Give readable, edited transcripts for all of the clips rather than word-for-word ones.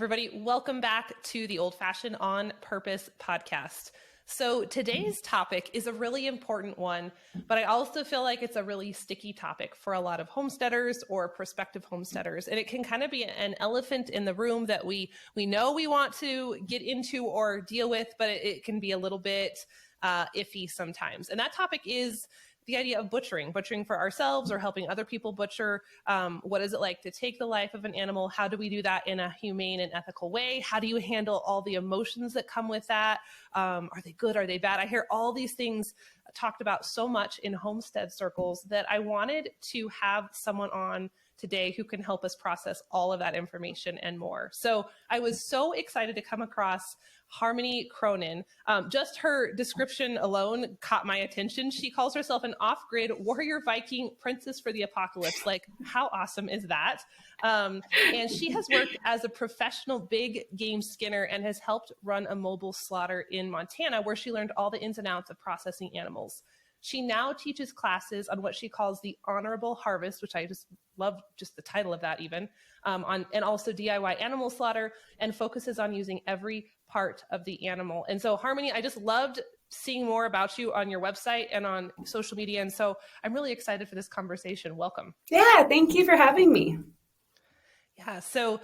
everybody. Welcome back to the Old Fashioned on Purpose podcast. So today's topic is a really important one, but I also feel like it's a really sticky topic for a lot of homesteaders or prospective homesteaders. And it can kind of be an elephant in the room that we know we want to get into or deal with, but it can be a little bit iffy sometimes. And that topic is the idea of butchering for ourselves or helping other people butcher. What is it like to take the life of an animal? How do we do that in a humane and ethical way? How do you handle all the emotions that come with that? Are they good? Are they bad? I hear all these things talked about so much in homestead circles that I wanted to have someone on today who can help us process all of that information and more. So I was so excited to come across Harmony Cronin. Just her description alone caught my attention. She calls herself an off-grid warrior Viking princess for the apocalypse. Like, how awesome is that? And she has worked as a professional big game skinner and has helped run a mobile slaughter in Montana, where she learned all the ins and outs of processing animals. She now teaches classes on what she calls the honorable harvest, which I just love just the title of that even, and also DIY animal slaughter, and focuses on using every part of the animal. And so Harmony, I just loved seeing more about you on your website and on social media. And so I'm really excited for this conversation. Welcome. Yeah, thank you for having me. Yeah, so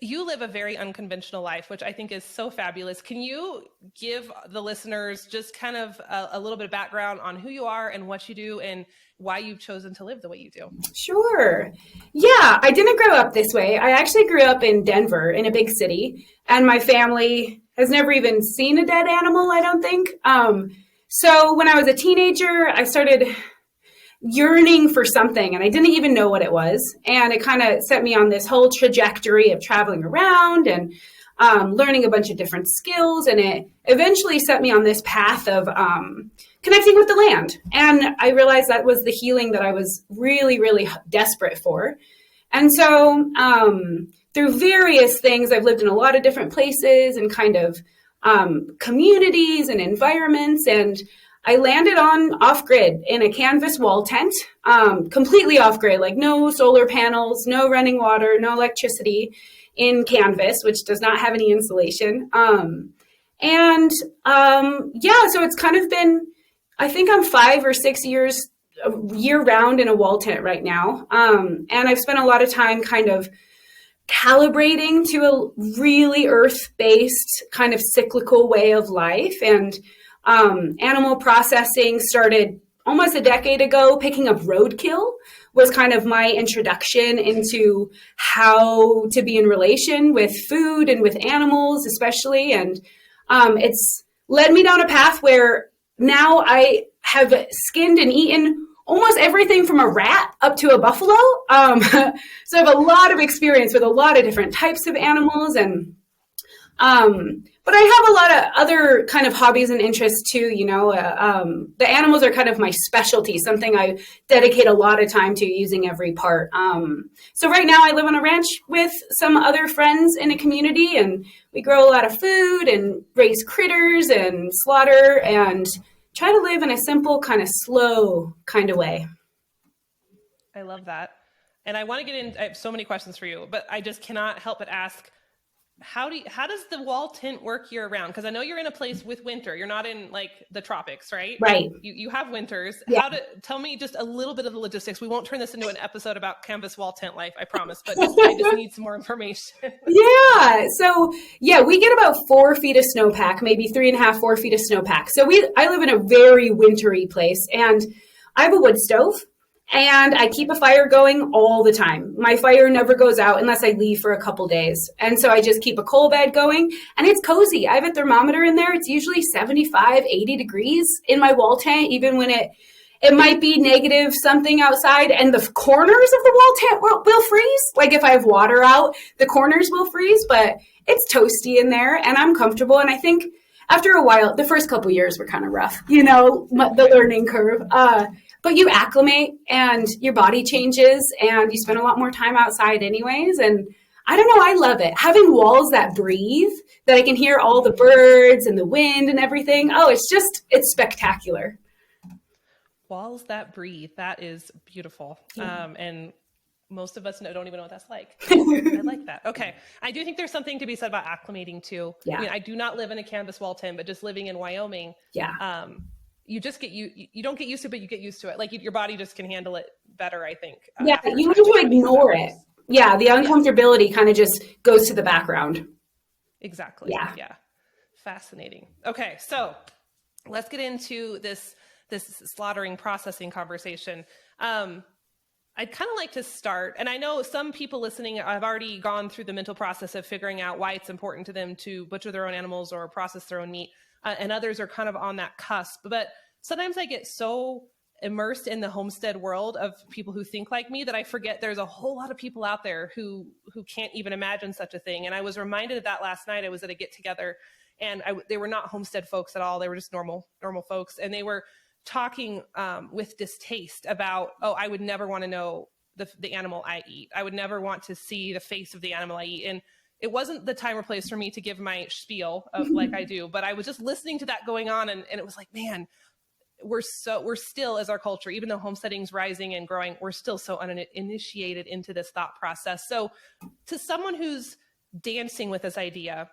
you live a very unconventional life, which I think is so fabulous. Can you give the listeners just kind of a little bit of background on who you are and what you do and why you've chosen to live the way you do? Sure. Yeah, I didn't grow up this way. I actually grew up in Denver, in a big city, and my family has never even seen a dead animal, I don't think. So when I was a teenager, I started yearning for something, and I didn't even know what it was. And it kind of set me on this whole trajectory of traveling around and learning a bunch of different skills. And it eventually set me on this path of connecting with the land. And I realized that was the healing that I was really, really desperate for. And so through various things, I've lived in a lot of different places and kind of communities and environments, and I landed on off-grid in a canvas wall tent, completely off-grid, like no solar panels, no running water, no electricity, in canvas, which does not have any insulation. So it's kind of been, I think I'm 5 or 6 years year-round in a wall tent right now. And I've spent a lot of time kind of calibrating to a really earth-based kind of cyclical way of life. And animal processing started almost a decade ago. Picking up Roadkill was kind of my introduction into how to be in relation with food and with animals, especially. And it's led me down a path where now I have skinned and eaten almost everything from a rat up to a buffalo. So I have a lot of experience with a lot of different types of animals, and but I have a lot of other kind of hobbies and interests too. You know, the animals are kind of my specialty, something I dedicate a lot of time to, using every part. So right now I live on a ranch with some other friends in a community, and we grow a lot of food and raise critters and slaughter and try to live in a simple, kind of slow kind of way. I love that. And I want to get in, I have so many questions for you, but I just cannot help but ask, how does the wall tent work year round? Because I know you're in a place with winter. You're not in like the tropics, right? Right. You have winters. Yeah. Tell me just a little bit of the logistics. We won't turn this into an episode about canvas wall tent life, I promise. But I just need some more information. Yeah. So yeah, we get about 4 feet of snowpack, maybe 3.5, 4 feet of snowpack. So I live in a very wintry place, and I have a wood stove. And I keep a fire going all the time. My fire never goes out unless I leave for a couple days. And so I just keep a coal bed going, and it's cozy. I have a thermometer in there. It's usually 75, 80 degrees in my wall tent, even when it might be negative something outside, and the corners of the wall tent will freeze. Like if I have water out, the corners will freeze, but it's toasty in there and I'm comfortable. And I think after a while, the first couple years were kind of rough, you know, the learning curve. But you acclimate and your body changes and you spend a lot more time outside anyways. And I don't know, I love it. Having walls that breathe, that I can hear all the birds and the wind and everything. Oh, it's spectacular. Walls that breathe. That is beautiful. And most of us don't even know what that's like. I like that. Okay. I do think there's something to be said about acclimating too. Yeah. I mean, I do not live in a canvas wall tent, but just living in Wyoming, you just get, you don't get used to it, but you get used to it. Like your body just can handle it better, I think. Yeah. You need to ignore it. Yeah. The uncomfortability kind of just goes to the background. Exactly. Yeah. Fascinating. Okay. So let's get into this slaughtering processing conversation. I'd kind of like to start, and I know some people listening have already gone through the mental process of figuring out why it's important to them to butcher their own animals or process their own meat, and others are kind of on that cusp. But sometimes I get so immersed in the homestead world of people who think like me that I forget there's a whole lot of people out there who can't even imagine such a thing. And I was reminded of that last night. I was at a get together, and they were not homestead folks at all. They were just normal folks, and they were talking with distaste about, I would never want to know the animal I eat. I would never want to see the face of the animal I eat. And it wasn't the time or place for me to give my spiel of like I do, but I was just listening to that going on. And it was like, man, we're still, as our culture, even though homesteading's rising and growing, we're still so uninitiated into this thought process. So to someone who's dancing with this idea,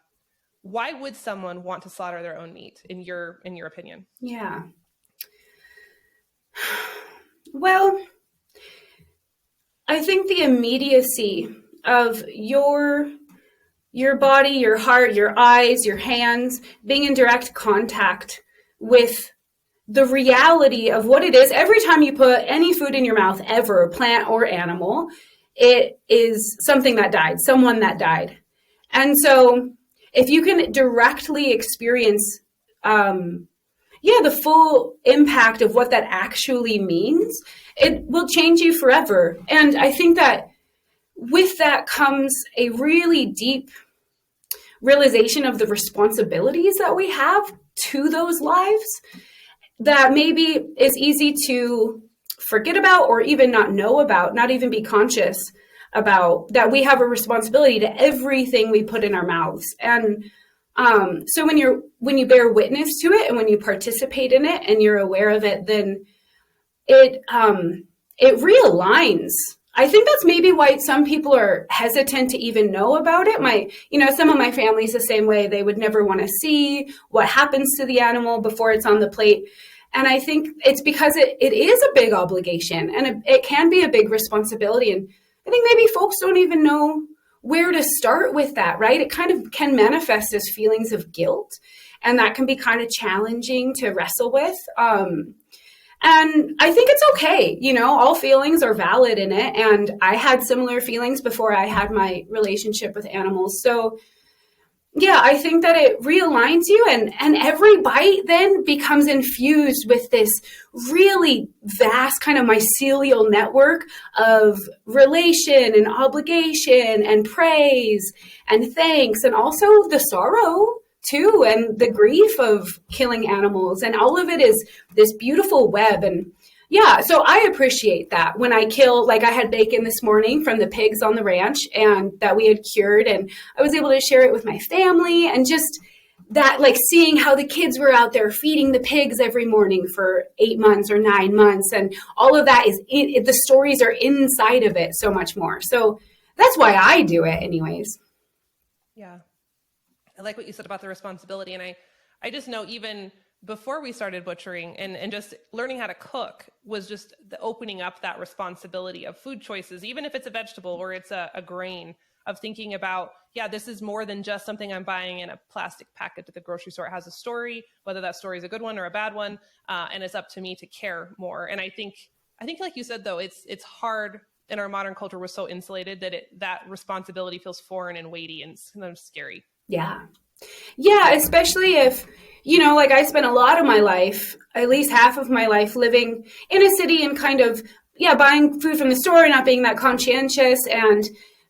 why would someone want to slaughter their own meat in your opinion? Yeah. Well, I think the immediacy of your body, your heart, your eyes, your hands being in direct contact with the reality of what it is. Every time you put any food in your mouth ever, plant or animal, it is something that died, someone that died. And so if you can directly experience the full impact of what that actually means, it will change you forever. And I think that with that comes a really deep realization of the responsibilities that we have to those lives that maybe is easy to forget about or even not know about, not even be conscious about, that we have a responsibility to everything we put in our mouths. And so when you bear witness to it and when you participate in it and you're aware of it, then it realigns. I think that's maybe why some people are hesitant to even know about it. Some of my family's the same way. They would never want to see what happens to the animal before it's on the plate. And I think it's because it is a big obligation and it can be a big responsibility. And I think maybe folks don't even know where to start with that, right? It kind of can manifest as feelings of guilt, and that can be kind of challenging to wrestle with. And I think it's okay. All feelings are valid in it. And I had similar feelings before I had my relationship with animals. So yeah, I think that it realigns you, and every bite then becomes infused with this really vast kind of mycelial network of relation and obligation and praise and thanks, and also the sorrow too, and the grief of killing animals. And all of it is this beautiful web. And yeah, so I appreciate that when I kill, like I had bacon this morning from the pigs on the ranch and that we had cured, and I was able to share it with my family, and just that, like seeing how the kids were out there feeding the pigs every morning for 8 months or 9 months. And all of that the stories are inside of it so much more. So that's why I do it anyways. Yeah. I like what you said about the responsibility. And I just know even before we started butchering and just learning how to cook was just the opening up that responsibility of food choices, even if it's a vegetable or it's a grain, of thinking about, this is more than just something I'm buying in a plastic packet at the grocery store. It has a story, whether that story is a good one or a bad one. And it's up to me to care more. And I think like you said, though, it's hard in our modern culture. We're so insulated that responsibility feels foreign and weighty and sometimes scary. Yeah. Yeah, especially if, like I spent a lot of my life, at least half of my life, living in a city and kind of, buying food from the store and not being that conscientious, and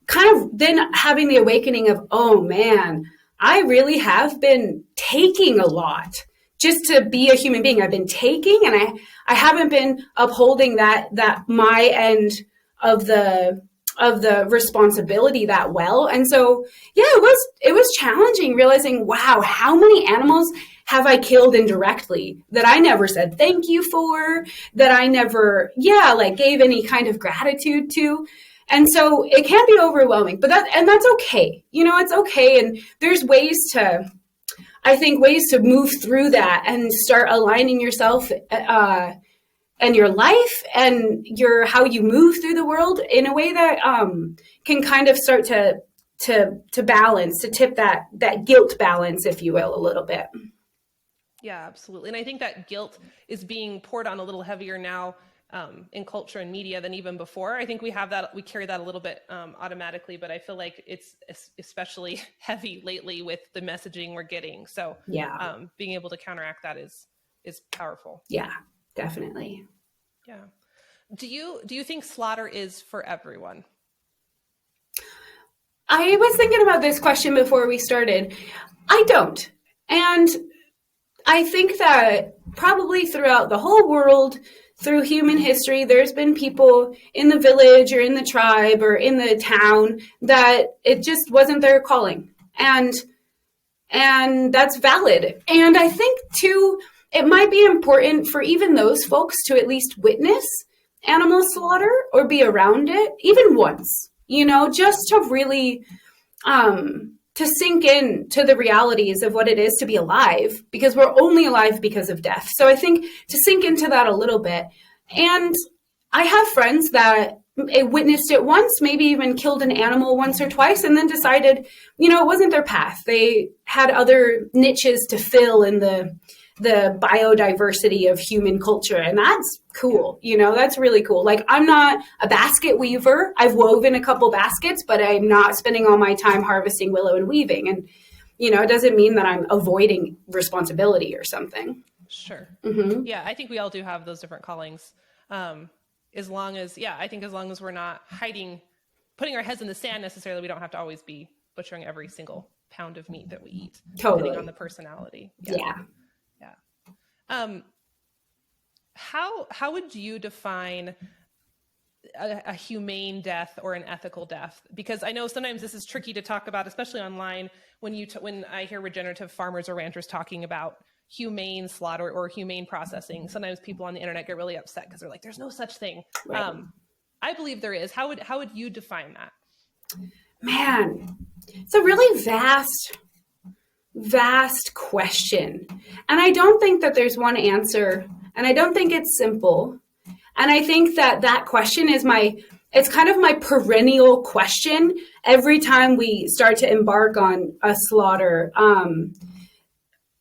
kind of then having the awakening of, oh man, I really have been taking a lot just to be a human being. I've been taking, and I haven't been upholding that my end of the responsibility that well. And so, it was challenging realizing, wow, how many animals have I killed indirectly that I never said thank you for, that I never, gave any kind of gratitude to. And so it can be overwhelming, but that's okay. It's okay. And there's ways to move through that and start aligning yourself and your life and how you move through the world in a way that can kind of start to balance, to tip that guilt balance, if you will, a little bit. Yeah, absolutely. And I think that guilt is being poured on a little heavier now in culture and media than even before. I think we carry that a little bit automatically, but I feel like it's especially heavy lately with the messaging we're getting. So yeah, being able to counteract that is powerful. Yeah, definitely. Yeah. Do you think slaughter is for everyone? I was thinking about this question before we started. I don't. And I think that probably throughout the whole world, through human history, there's been people in the village or in the tribe or in the town that it just wasn't their calling. And that's valid. And I think, too, it might be important for even those folks to at least witness animal slaughter or be around it, even once, just to really to sink in to the realities of what it is to be alive, because we're only alive because of death. So I think to sink into that a little bit. And I have friends that witnessed it once, maybe even killed an animal once or twice, and then decided, it wasn't their path. They had other niches to fill in the biodiversity of human culture. And that's cool. That's really cool. Like, I'm not a basket weaver. I've woven a couple baskets, but I'm not spending all my time harvesting willow and weaving. And, it doesn't mean that I'm avoiding responsibility or something. Sure. Mm-hmm. Yeah. I think we all do have those different callings. As long as we're not putting our heads in the sand necessarily, we don't have to always be butchering every single pound of meat that we eat. Totally. Depending on the personality. Yeah. How would you define a humane death or an ethical death? Because I know sometimes this is tricky to talk about, especially online, when I hear regenerative farmers or ranchers talking about humane slaughter or humane processing. Sometimes people on the internet get really upset because they're like, there's no such thing. Right. I believe there is. How would you define that? Man, it's a really vast question. And I don't think that there's one answer, and I don't think it's simple. And I think that question is it's kind of my perennial question every time we start to embark on a slaughter.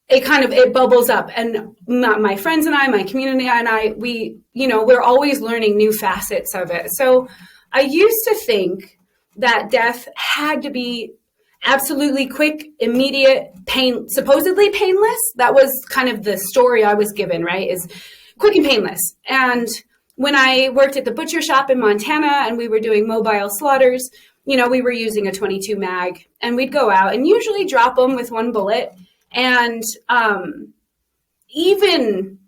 It bubbles up, and my friends and I, my community and I, we're always learning new facets of it. So I used to think that death had to be absolutely quick, immediate, supposedly painless. That was kind of the story I was given, right? Is quick and painless. And when I worked at the butcher shop in Montana and we were doing mobile slaughters, we were using a 22 mag, and we'd go out and usually drop them with one bullet. And even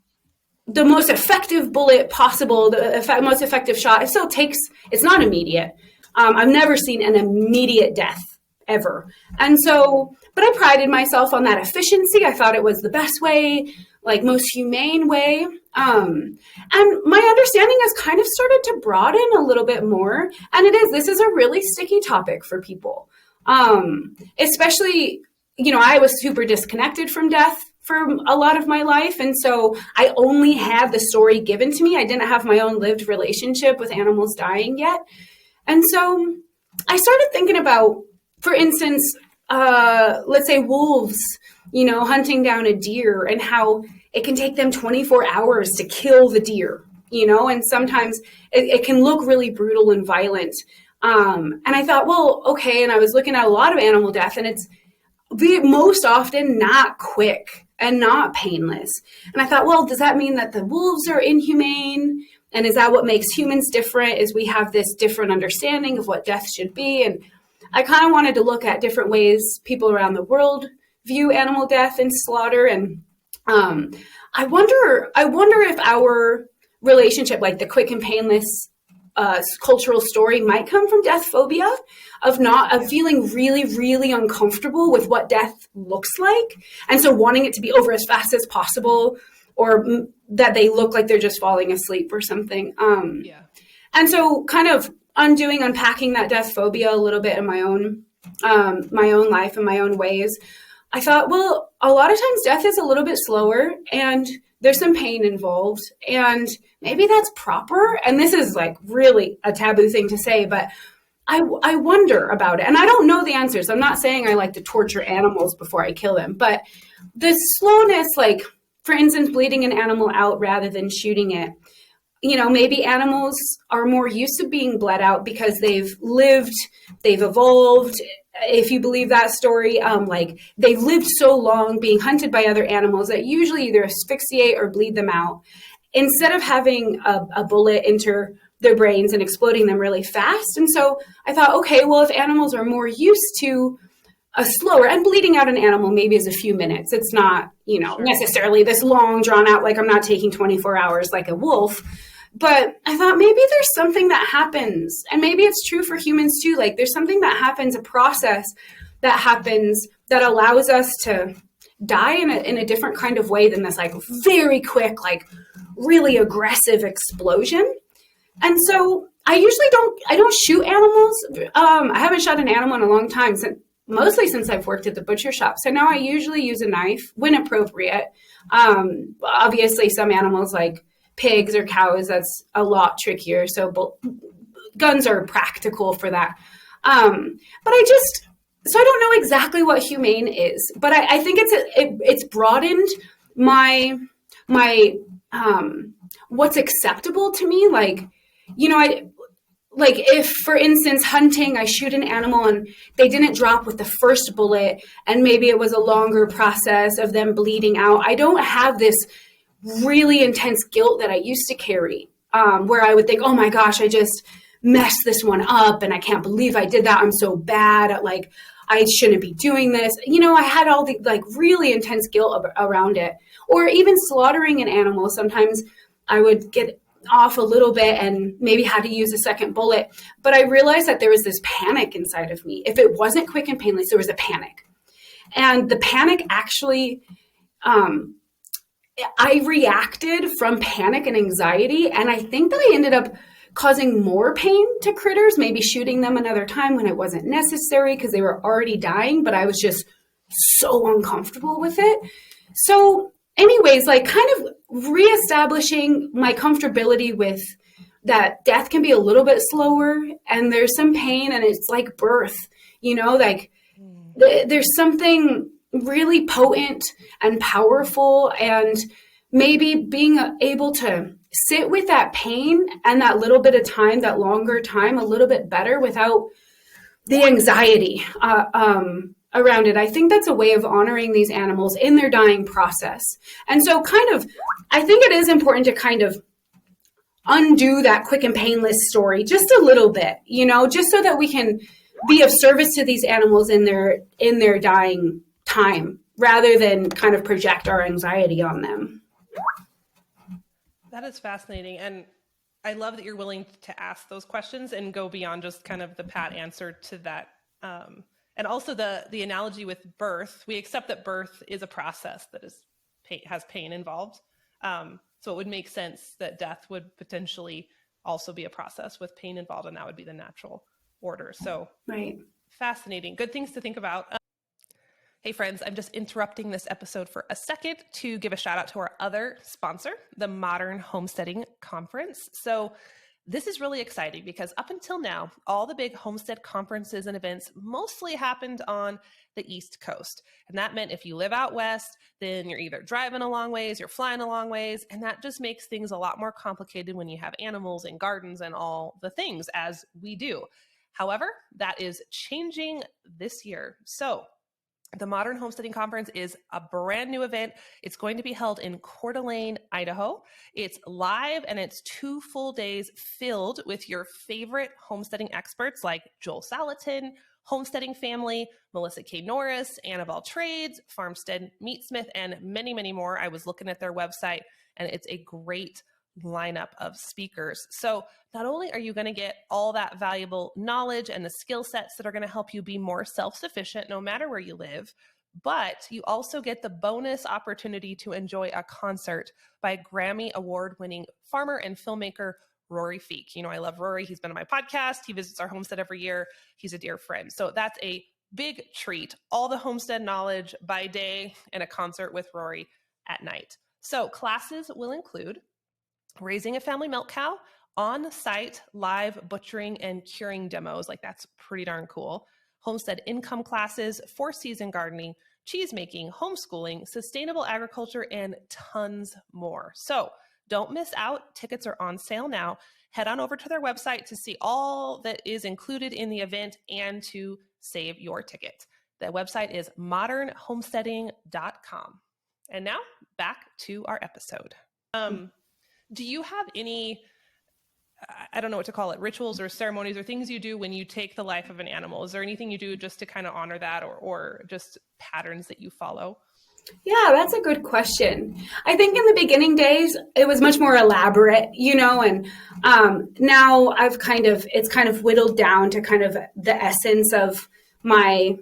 the most effective bullet possible, most effective shot, it's not immediate. I've never seen an immediate death ever. And so, but I prided myself on that efficiency. I thought it was the best way, like most humane way. And my understanding has kind of started to broaden a little bit more. And this is a really sticky topic for people. Especially, I was super disconnected from death for a lot of my life. And so I only had the story given to me. I didn't have my own lived relationship with animals dying yet. And so I started thinking about, for instance, let's say wolves, hunting down a deer, and how it can take them 24 hours to kill the deer, and sometimes it can look really brutal and violent. And I thought, well, okay. And I was looking at a lot of animal death, and it's most often not quick and not painless. And I thought, well, does that mean that the wolves are inhumane? And is that what makes humans different? Is we have this different understanding of what death should be? And I kind of wanted to look at different ways people around the world view animal death and slaughter. And I wonder if our relationship, like the quick and painless cultural story, might come from death phobia, of feeling really, really uncomfortable with what death looks like. And so wanting it to be over as fast as possible, or that they look like they're just falling asleep or something. And so kind of unpacking that death phobia a little bit in my own life and my own ways, I thought, well, a lot of times death is a little bit slower and there's some pain involved, and maybe that's proper. And this is like really a taboo thing to say, but I wonder about it. And I don't know the answers. I'm not saying I like to torture animals before I kill them, but the slowness, like for instance, bleeding an animal out rather than shooting it, maybe animals are more used to being bled out because they've lived, they've evolved. If you believe that story, like they've lived so long being hunted by other animals that usually either asphyxiate or bleed them out. Instead of having a bullet enter their brains and exploding them really fast. And so I thought, okay, well, if animals are more used to a slower, and bleeding out an animal maybe is a few minutes. It's not, Sure. necessarily this long drawn out, like I'm not taking 24 hours like a wolf. But I thought maybe there's something that happens, and maybe it's true for humans too. Like there's something that happens, a process that happens that allows us to die in a different kind of way than this like very quick, like really aggressive explosion. And so I usually don't shoot animals. I haven't shot an animal in a long time, mostly since I've worked at the butcher shop. So now I usually use a knife when appropriate. Obviously some animals like pigs or cows, that's a lot trickier. So guns are practical for that. But I don't know exactly what humane is, but I think it's broadened my what's acceptable to me. Like if, for instance, hunting, I shoot an animal and they didn't drop with the first bullet, and maybe it was a longer process of them bleeding out, I don't have this really intense guilt that I used to carry, where I would think, oh my gosh, I just messed this one up and I can't believe I did that. I'm so bad at I shouldn't be doing this. I had all the really intense guilt around it. Or even slaughtering an animal. Sometimes I would get off a little bit and maybe had to use a second bullet. But I realized that there was this panic inside of me. If it wasn't quick and painless, there was a panic. And the panic actually, I reacted from panic and anxiety. And I think that I ended up causing more pain to critters, maybe shooting them another time when it wasn't necessary because they were already dying, but I was just so uncomfortable with it. So anyways, kind of reestablishing my comfortability with that death can be a little bit slower and there's some pain, and it's like birth, there's something really potent and powerful, and maybe being able to sit with that pain and that little bit of time, that longer time, a little bit better without the anxiety around it. I think that's a way of honoring these animals in their dying process. And so I think it is important to kind of undo that quick and painless story just a little bit, just so that we can be of service to these animals in their dying time, rather than kind of project our anxiety on them. That is fascinating. And I love that you're willing to ask those questions and go beyond just kind of the pat answer to that. And also the analogy with birth, we accept that birth is a process that has pain involved. So it would make sense that death would potentially also be a process with pain involved, and that would be the natural order. So right. Fascinating. Good things to think about. Hey friends, I'm just interrupting this episode for a second to give a shout out to our other sponsor, the Modern Homesteading Conference. So this is really exciting because up until now, all the big homestead conferences and events mostly happened on the East Coast. And that meant if you live out west, then you're either driving a long ways, you're flying a long ways, and that just makes things a lot more complicated when you have animals and gardens and all the things as we do. However, that is changing this year. So the Modern Homesteading Conference is a brand new event. It's going to be held in Coeur d'Alene, Idaho. It's live and it's 2 full days filled with your favorite homesteading experts like Joel Salatin, Homesteading Family, Melissa K. Norris, Annabelle Trades, Farmstead Meatsmith, and many, many more. I was looking at their website and it's a great lineup of speakers. So not only are you going to get all that valuable knowledge and the skill sets that are going to help you be more self-sufficient no matter where you live, but you also get the bonus opportunity to enjoy a concert by Grammy award-winning farmer and filmmaker Rory Feek. You know, I love Rory. He's been on my podcast. He visits our homestead every year. He's a dear friend. So that's a big treat. All the homestead knowledge by day and a concert with Rory at night. So classes will include raising a family milk cow, on-site live butchering and curing demos. Like, that's pretty darn cool. Homestead income classes, 4-season gardening, cheese making, homeschooling, sustainable agriculture, and tons more. So don't miss out. Tickets are on sale now. Head on over to their website to see all that is included in the event and to save your ticket. The website is modernhomesteading.com. And now back to our episode. Do you have any, I don't know what to call it, rituals or ceremonies or things you do when you take the life of an animal? Is there anything you do just to kind of honor that, or just patterns that you follow? Yeah, that's a good question. I think in the beginning days, it was much more elaborate, and now it's kind of whittled down to kind of the essence of I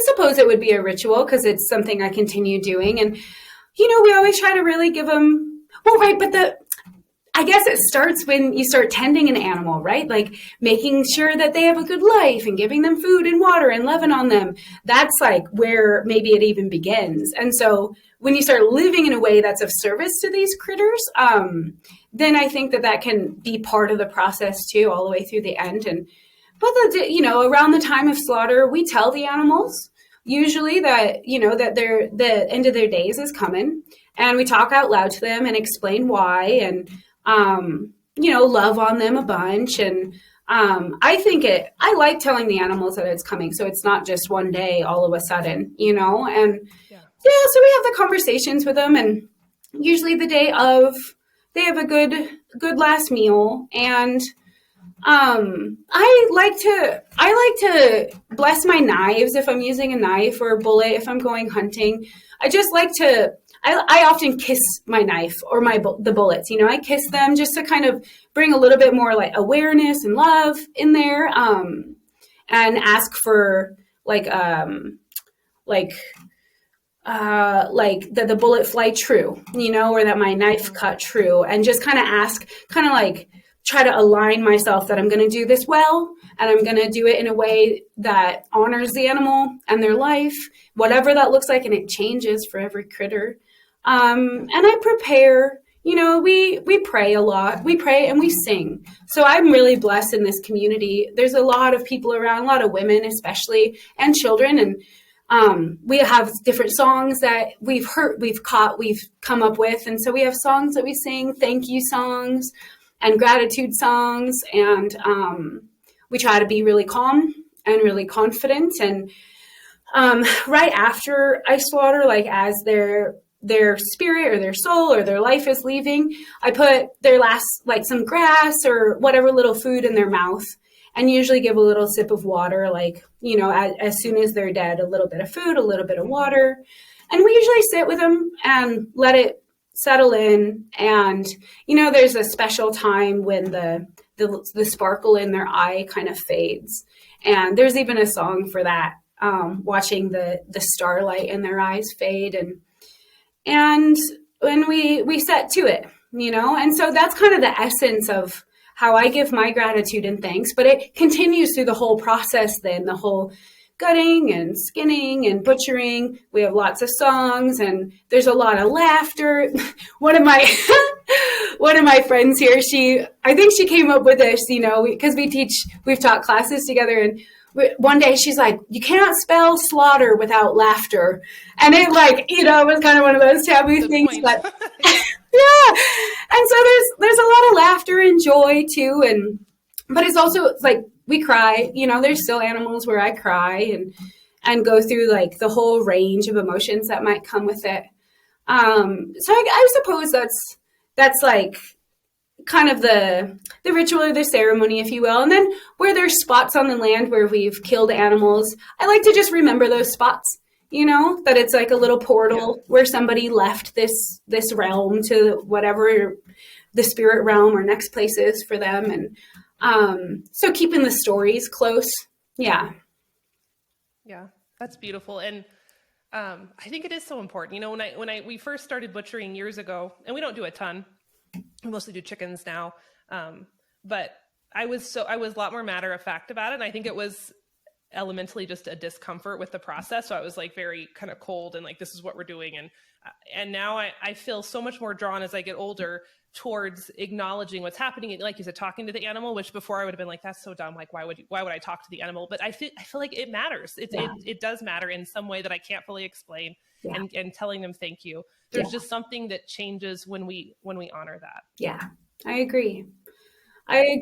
suppose it would be a ritual because it's something I continue doing. And, we always try to really give them, well, right, but I guess it starts when you start tending an animal, right? Like making sure that they have a good life and giving them food and water and loving on them. That's like where maybe it even begins. And so when you start living in a way that's of service to these critters, then I think that can be part of the process too, all the way through the end. But around the time of slaughter, we tell the animals usually that, that the end of their days is coming, and we talk out loud to them and explain why, and love on them a bunch. And I like telling the animals that it's coming. So it's not just one day all of a sudden, and so we have the conversations with them, and usually the day of, they have a good last meal. And I like to bless my knives if I'm using a knife, or a bullet if I'm going hunting. I just like to, I often kiss my knife or the bullets. I kiss them just to kind of bring a little bit more like awareness and love in there, and ask for that the bullet fly true, or that my knife cut true, and just kind of ask, try to align myself that I'm going to do this well, and I'm going to do it in a way that honors the animal and their life, whatever that looks like. And it changes for every critter. And I prepare, we pray a lot. We pray and we sing. So I'm really blessed in this community. There's a lot of people around, a lot of women especially, and children. And we have different songs that we've come up with. And so we have songs that we sing, thank you songs and gratitude songs. And we try to be really calm and really confident. And right after I slaughter, like as their spirit or their soul or their life is leaving, I put their last, like some grass or whatever little food in their mouth, and usually give a little sip of water, like, as soon as they're dead, a little bit of food, a little bit of water. And we usually sit with them and let it settle in. And, there's a special time when the sparkle in their eye kind of fades. And there's even a song for that, watching the starlight in their eyes fade. And when we set to it, and so that's kind of the essence of how I give my gratitude and thanks. But it continues through the whole process, then the whole gutting and skinning and butchering. We have lots of songs, and there's a lot of laughter. One of my friends here, I think she came up with this, because we've taught classes together, and one day she's like, you cannot spell slaughter without laughter. And it was kind of one of those taboo things, but yeah. And so there's a lot of laughter and joy too. But it's also like we cry, there's still animals where I cry and go through like the whole range of emotions that might come with it. So I suppose that's like kind of the ritual or the ceremony, if you will. And then where there's spots on the land where we've killed animals, I like to just remember those spots, that it's like a little portal where somebody left this realm to whatever the spirit realm or next place is for them. And so keeping the stories close. Yeah. Yeah, that's beautiful. And I think it is so important. When we first started butchering years ago, and we don't do a ton, we mostly do chickens now. but I was a lot more matter of fact about it. And I think it was elementally just a discomfort with the process. So I was like very kind of cold and like, this is what we're doing. And now I feel so much more drawn as I get older towards acknowledging what's happening. And like you said, talking to the animal, which before I would have been like, that's so dumb. Like, why would I talk to the animal? But I feel like it matters. It does matter in some way that I can't fully explain. Yeah. And telling them thank you. There's just something that changes when we honor that. Yeah, I agree. I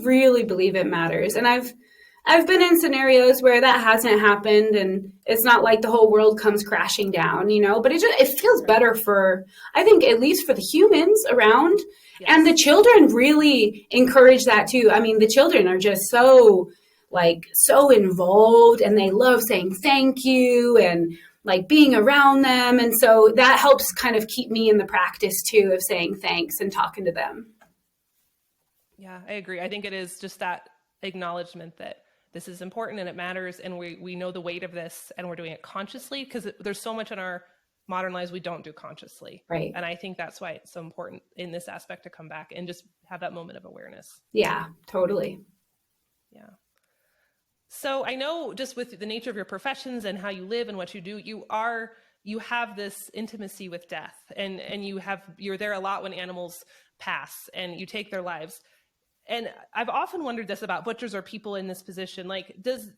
really believe it matters. And I've been in scenarios where that hasn't happened, and it's not like the whole world comes crashing down, but it feels better for, I think, at least for the humans around. Yes. And the children really encourage that too. I mean, the children are just so involved, and they love saying thank you and like being around them. And so that helps kind of keep me in the practice too of saying thanks and talking to them. Yeah, I agree. I think it is just that acknowledgement that this is important and it matters, and we know the weight of this, and we're doing it consciously, because there's so much in our modern lives we don't do consciously. Right. And I think that's why it's so important in this aspect to come back and just have that moment of awareness. Yeah, totally. Yeah. So I know, just with the nature of your professions and how you live and what you do, you have this intimacy with death, and you're there a lot when animals pass and you take their lives. And I've often wondered this about butchers or people in this position. Like, does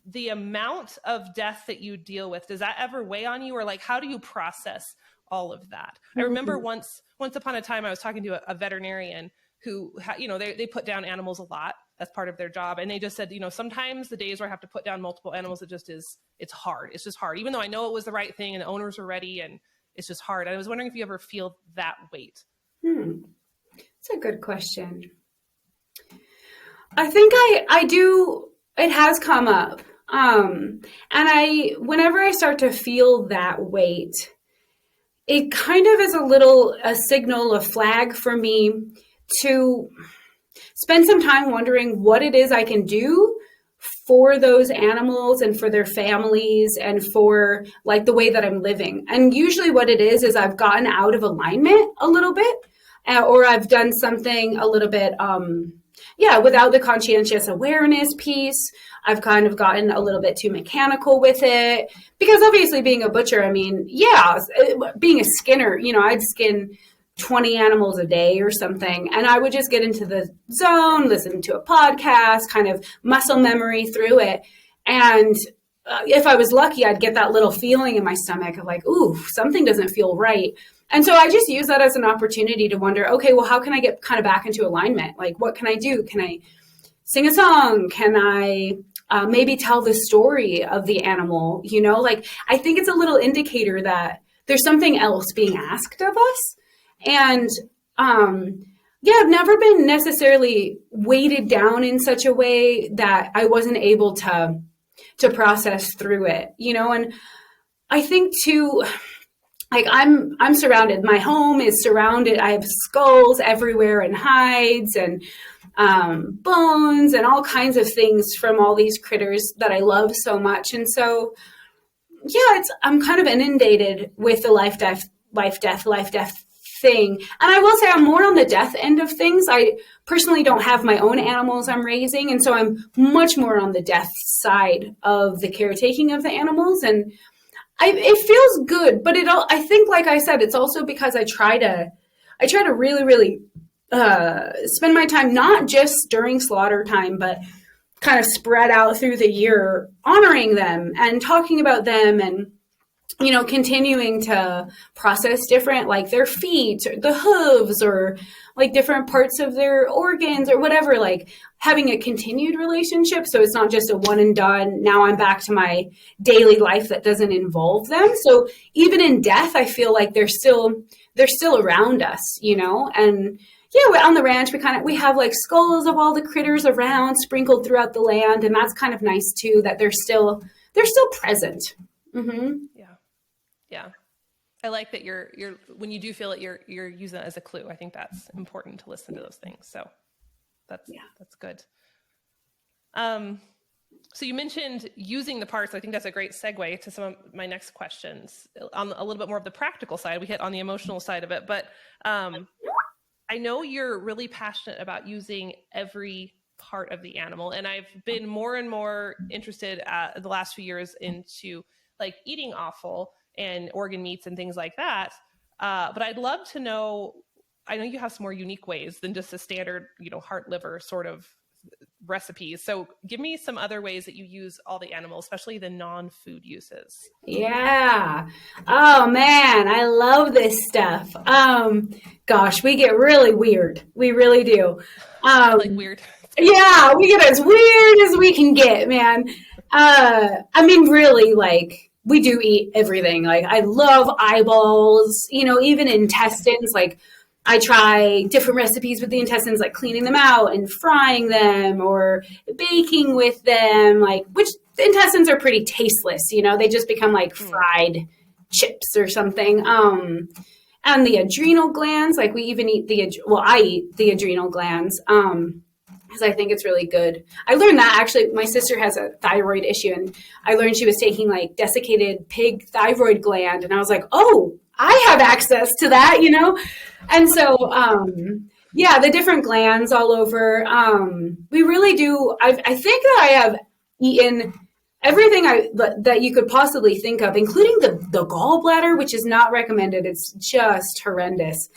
the amount of death that you deal with, does that ever weigh on you? Or like, how do you process all of that? Mm-hmm. I remember once upon a time I was talking to a veterinarian who, they put down animals a lot. That's part of their job. And they just said, sometimes the days where I have to put down multiple animals, it's hard. It's just hard. Even though I know it was the right thing and the owners were ready, and it's just hard. And I was wondering if you ever feel that weight. That's a good question. I think I do. It has come up. And whenever I start to feel that weight, it kind of is a signal, a flag for me to spend some time wondering what it is I can do for those animals and for their families and for like the way that I'm living. And usually what it is I've gotten out of alignment a little bit, or I've done something a little bit, without the conscientious awareness piece. I've kind of gotten a little bit too mechanical with it, because obviously being a butcher, I mean, being a skinner, I'd skin 20 animals a day or something. And I would just get into the zone, listen to a podcast, kind of muscle memory through it. And if I was lucky, I'd get that little feeling in my stomach of like, ooh, something doesn't feel right. And so I just use that as an opportunity to wonder, okay, well, how can I get kind of back into alignment? Like, what can I do? Can I sing a song? Can I maybe tell the story of the animal? I think it's a little indicator that there's something else being asked of us. And I've never been necessarily weighted down in such a way that I wasn't able to process through it, and I think too, like I'm surrounded, my home is surrounded, I have skulls everywhere and hides and bones and all kinds of things from all these critters that I love so much. And so, I'm kind of inundated with the life, death thing. And I will say I'm more on the death end of things. I personally don't have my own animals I'm raising. And so I'm much more on the death side of the caretaking of the animals. And it feels good, but I think, like I said, it's also because I try to really, really spend my time, not just during slaughter time, but kind of spread out through the year, honoring them and talking about them, and continuing to process different, like their feet, or the hooves, or like different parts of their organs or whatever, like having a continued relationship. So it's not just a one and done, now I'm back to my daily life that doesn't involve them. So even in death, I feel like they're still around us, and on the ranch, we have like skulls of all the critters around sprinkled throughout the land. And that's kind of nice too, that they're still present. Mm-hmm. Yeah. I like that you're when you do feel it, you're using it as a clue. I think that's important to listen to those things. So that's good. So you mentioned using the parts. I think that's a great segue to some of my next questions on a little bit more of the practical side. We hit on the emotional side of it, but I know you're really passionate about using every part of the animal, and I've been more and more interested the last few years into like eating offal and organ meats and things like that. But I'd love to know, I know you have some more unique ways than just a standard, heart, liver sort of recipes. So give me some other ways that you use all the animals, especially the non-food uses. Yeah. Oh man, I love this stuff. Gosh, we get really weird. We really do. I like weird. Yeah, we get as weird as we can get, man. I mean, really, like, we do eat everything. Like, I love eyeballs, even intestines. Like, I try different recipes with the intestines, like cleaning them out and frying them or baking with them, like, which the intestines are pretty tasteless, they just become like fried chips or something. And the adrenal glands, like we even eat I eat the adrenal glands. Because I think it's really good. I learned that actually my sister has a thyroid issue, and I learned she was taking like desiccated pig thyroid gland, and I was like, oh, I have access to that, And so, the different glands all over. We really do. I think that I have eaten everything that you could possibly think of, including the gallbladder, which is not recommended. It's just horrendous.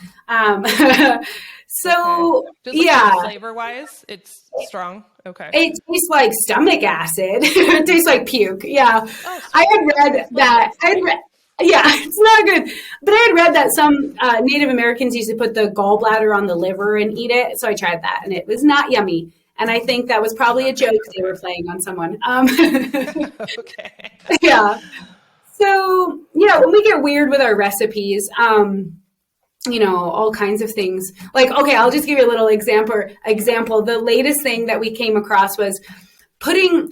So, okay. Yeah. Flavor wise, it's strong. Okay. It tastes like stomach acid. It tastes like puke. Yeah. Oh, I had read that. Yeah, it's not good. But I had read that some Native Americans used to put the gallbladder on the liver and eat it. So I tried that, and it was not yummy. And I think that was probably a joke they were playing on someone. Okay. Yeah. So, when we get weird with our recipes, all kinds of things. Like, okay, I'll just give you a little example. The latest thing that we came across was putting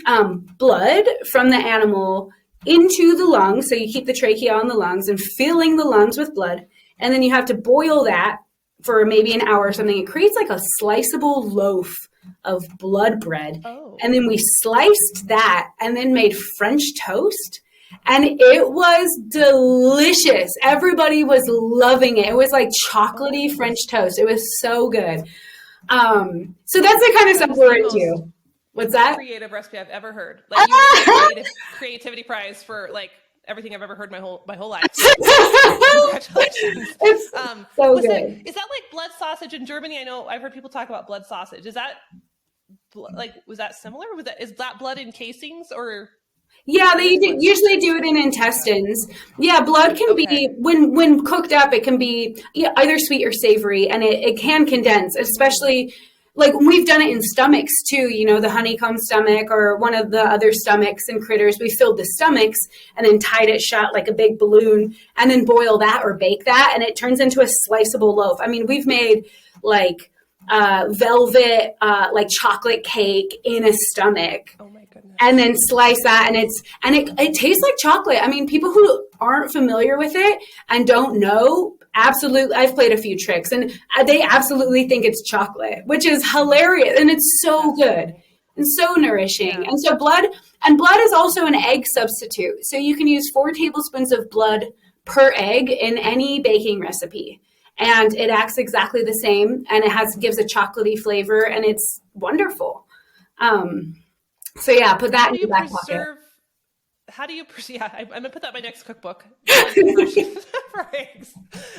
blood from the animal into the lungs. So you keep the trachea on the lungs and filling the lungs with blood. And then you have to boil that for maybe an hour or something. It creates like a sliceable loaf of blood bread. Oh. And then we sliced that and then made French toast. And it was delicious. Everybody was loving it. It was like chocolatey French toast. It was so good. So that's the kind of stuff we're into. What's that? Creative recipe I've ever heard. Like, you win creativity prize for like everything I've ever heard my whole life. Congratulations. It's so good. Is that like blood sausage in Germany? I know I've heard people talk about blood sausage. Is that was that similar? Is that blood in casings or? Yeah, they usually do it in intestines. Yeah, blood can be, when cooked up, it can be either sweet or savory, and it can condense, especially like we've done it in stomachs too, the honeycomb stomach or one of the other stomachs and critters. We filled the stomachs and then tied it shut like a big balloon and then boil that or bake that, and it turns into a sliceable loaf. I mean, we've made like velvet, like chocolate cake in a stomach. Oh my goodness. And then slice that, and it tastes like chocolate. I mean, people who aren't familiar with it and don't know, absolutely, I've played a few tricks, and they absolutely think it's chocolate, which is hilarious, and it's so good and so nourishing. Yeah. And so blood is also an egg substitute. So you can use 4 tablespoons of blood per egg in any baking recipe. And it acts exactly the same, and it gives a chocolatey flavor, and it's wonderful. So yeah, put that in your back pocket. How do you I'm gonna put that in my next cookbook for eggs.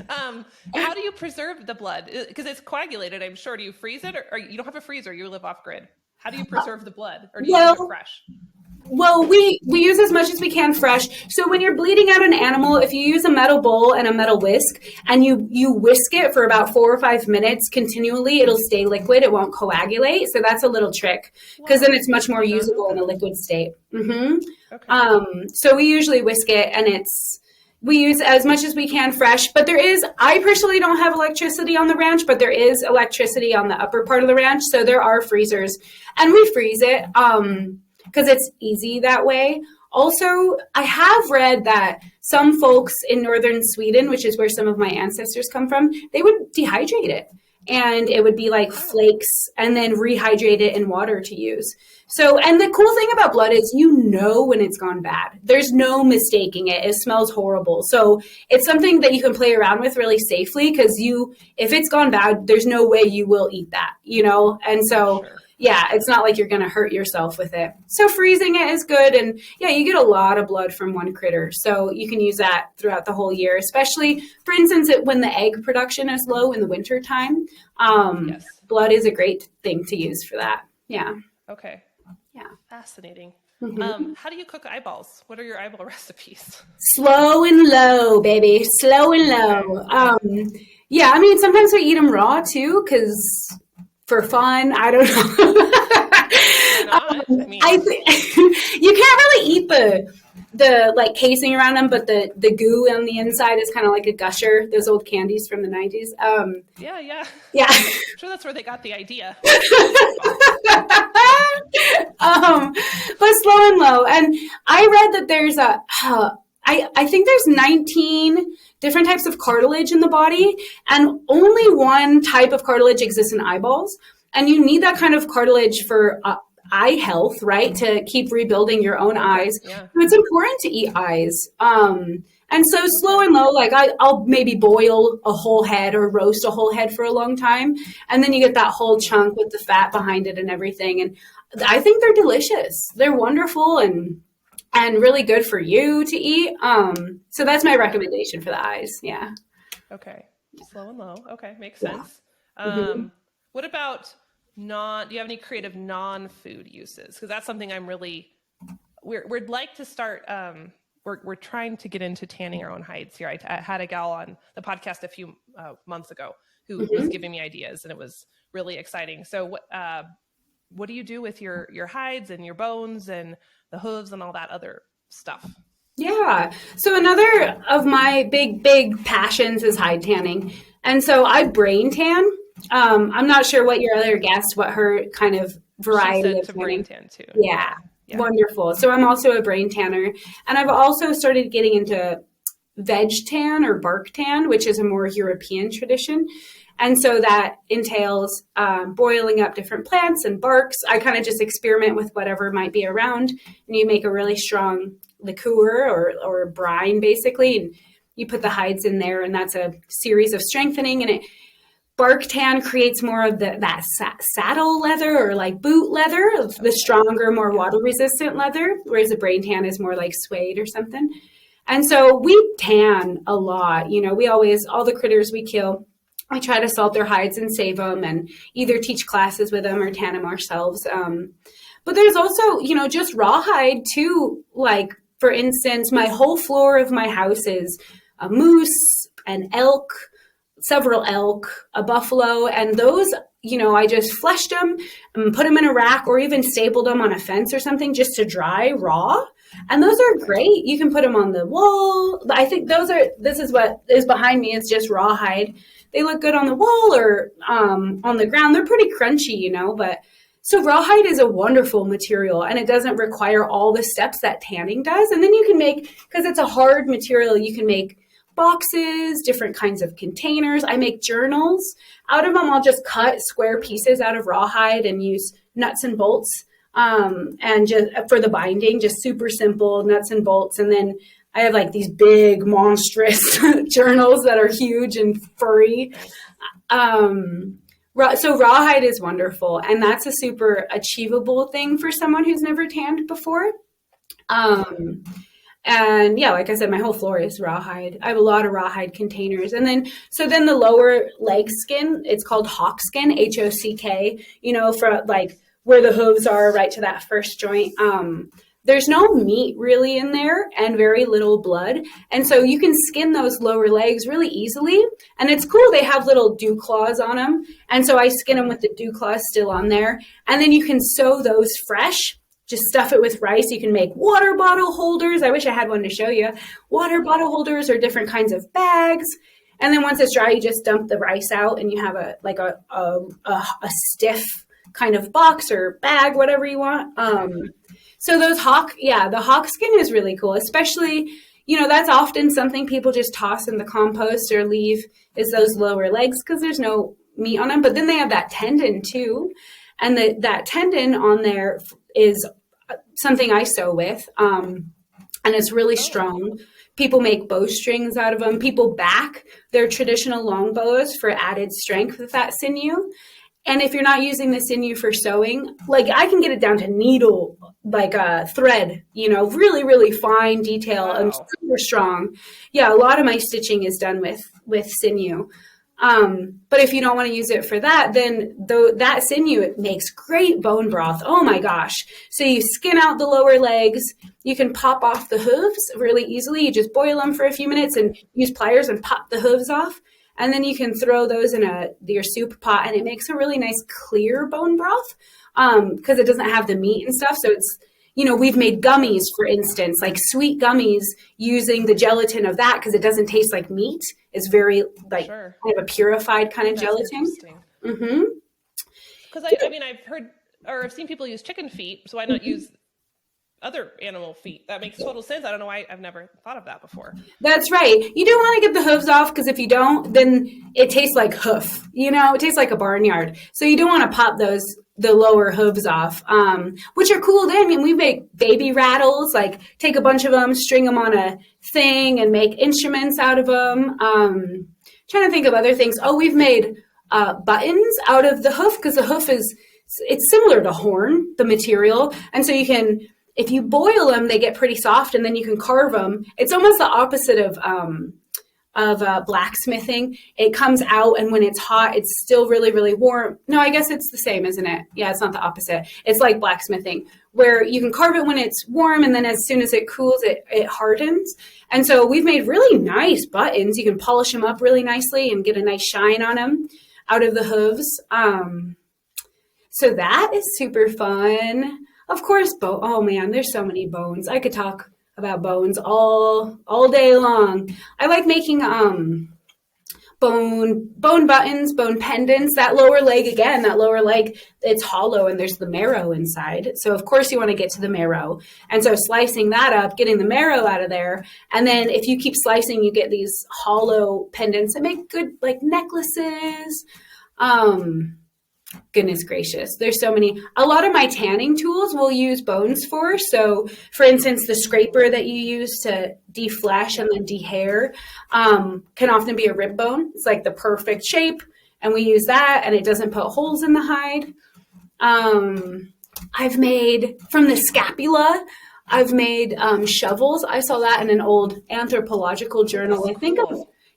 How do you preserve the blood? Because it's coagulated, I'm sure. Do you freeze it, or you don't have a freezer? You live off grid. How do you preserve the blood, or do you use it fresh? Well, we use as much as we can fresh. So when you're bleeding out an animal, if you use a metal bowl and a metal whisk and you whisk it for about 4 or 5 minutes continually, it'll stay liquid. It won't coagulate. So that's a little trick, because then it's much more usable in a liquid state. Mm-hmm. Okay. So we usually whisk it, and we use as much as we can fresh. But I personally don't have electricity on the ranch, but there is electricity on the upper part of the ranch. So there are freezers, and we freeze it. Because it's easy that way. Also, I have read that some folks in northern Sweden, which is where some of my ancestors come from, they would dehydrate it and it would be like flakes, and then rehydrate it in water to use. So, and the cool thing about blood is when it's gone bad. There's no mistaking it. It smells horrible. So it's something that you can play around with really safely, because if it's gone bad, there's no way you will eat that, And so, Sure. yeah, it's not like you're going to hurt yourself with it. So freezing it is good. And yeah, you get a lot of blood from one critter. So you can use that throughout the whole year, especially, for instance, when the egg production is low in the winter time. Yes. Blood is a great thing to use for that. Yeah. Okay. Yeah. Fascinating. Mm-hmm. How do you cook eyeballs? What are your eyeball recipes? Slow and low, baby. Slow and low. Yeah, I mean, sometimes I eat them raw too, because for fun, I don't know. You can't really eat the like casing around them, but the goo on the inside is kind of like a gusher. Those old candies from the 90s. Yeah. I'm sure that's where they got the idea. But slow and low. And I read that there's I think there's 19 different types of cartilage in the body, and only one type of cartilage exists in eyeballs. And you need that kind of cartilage for eye health, right? To keep rebuilding your own eyes. Yeah. So it's important to eat eyes. And so slow and low, like I'll maybe boil a whole head or roast a whole head for a long time. And then you get that whole chunk with the fat behind it and everything. And I think they're delicious. They're wonderful and really good for you to eat. So that's my recommendation for the eyes. Yeah. Okay. Slow and low. Okay. Makes sense. What about do you have any creative non-food uses? Because that's something we'd like to start, we're trying to get into tanning our own hides here. I had a gal on the podcast a few months ago who was giving me ideas, and it was really exciting. So what do you do with your hides and your bones and the hooves and all that other stuff? Yeah. So another of my big passions is hide tanning. And so I brain tan. I'm not sure what your other guest, what her kind of variety She of said to brain tan too. Yeah. Wonderful. So I'm also a brain tanner, and I've also started getting into veg tan or bark tan, which is a more European tradition. And so that entails boiling up different plants and barks. I kind of just experiment with whatever might be around, and you make a really strong liqueur or brine, basically, and you put the hides in there, and that's a series of strengthening. And bark tan creates more of that saddle leather or like boot leather, the stronger, more water resistant leather, whereas the brain tan is more like suede or something. And so we tan a lot. All the critters we kill, I try to salt their hides and save them, and either teach classes with them or tan them ourselves. But there's also, just rawhide too. Like, for instance, my whole floor of my house is a moose, an elk, several elk, a buffalo, and those, I just fleshed them and put them in a rack, or even stapled them on a fence or something just to dry raw. And those are great. You can put them on the wall. I think this is what is behind me. It's just rawhide. They look good on the wall or on the ground. They're pretty crunchy, but so rawhide is a wonderful material, and it doesn't require all the steps that tanning does. And then you can make, because it's a hard material, you can make boxes, different kinds of containers. I make journals out of them. I'll just cut square pieces out of rawhide and use nuts and bolts. And just for the binding, just super simple nuts and bolts. And then I have like these big monstrous journals that are huge and furry. So rawhide is wonderful, and that's a super achievable thing for someone who's never tanned before. And yeah, like I said, my whole floor is rawhide. I have a lot of rawhide containers. And then the lower leg skin, it's called hawk skin, HOCK, for like where the hooves are, right to that first joint. There's no meat really in there and very little blood. And so you can skin those lower legs really easily. And it's cool. They have little dew claws on them. And so I skin them with the dew claws still on there. And then you can sew those fresh. Just stuff it with rice. You can make water bottle holders. I wish I had one to show you. Water bottle holders or different kinds of bags. And then once it's dry, you just dump the rice out, and you have a stiff kind of box or bag, whatever you want. So the hawk skin is really cool, especially, that's often something people just toss in the compost or leave, is those lower legs, because there's no meat on them, but then they have that tendon too. And that tendon on there is something I sew with. And it's really strong. People make bowstrings out of them. People back their traditional long bows for added strength with that sinew. And if you're not using the sinew for sewing, like I can get it down to needle, like a thread, really, really fine detail and super strong. Yeah, a lot of my stitching is done with sinew. But if you don't want to use it for that, then that sinew, it makes great bone broth. Oh my gosh. So you skin out the lower legs. You can pop off the hooves really easily. You just boil them for a few minutes and use pliers and pop the hooves off. And then you can throw those in your soup pot, and it makes a really nice clear bone broth because it doesn't have the meat and stuff. So it's, we've made gummies, for instance, like sweet gummies using the gelatin of that because it doesn't taste like meat. It's very kind of a purified kind of gelatin. Mm-hmm. Because I've heard or I've seen people use chicken feet, so why not use other animal feet? That makes total sense. I don't know why I've never thought of that before. That's right. You do want to get the hooves off because if you don't, then it tastes like hoof. It tastes like a barnyard. So you don't want to pop the lower hooves off, which are cool. Then we make baby rattles, like take a bunch of them, string them on a thing, and make instruments out of them. Trying to think of other things. Oh, we've made buttons out of the hoof because the hoof it's similar to horn, the material, and so you can. If you boil them, they get pretty soft, and then you can carve them. It's almost the opposite of blacksmithing. It comes out, and when it's hot, it's still really, really warm. No, I guess it's the same, isn't it? Yeah, it's not the opposite. It's like blacksmithing, where you can carve it when it's warm, and then as soon as it cools, it hardens. And so we've made really nice buttons. You can polish them up really nicely and get a nice shine on them out of the hooves. So that is super fun. Of course, oh man, there's so many bones. I could talk about bones all day long. I like making bone buttons, bone pendants. That lower leg, it's hollow and there's the marrow inside. So of course you want to get to the marrow. And so slicing that up, getting the marrow out of there. And then if you keep slicing, you get these hollow pendants that make good like necklaces. Goodness gracious. There's so many. A lot of my tanning tools will use bones for. So for instance, the scraper that you use to deflesh and then dehair can often be a rib bone. It's like the perfect shape. And we use that and it doesn't put holes in the hide. I've made from the scapula, I've made shovels. I saw that in an old anthropological journal. I think of,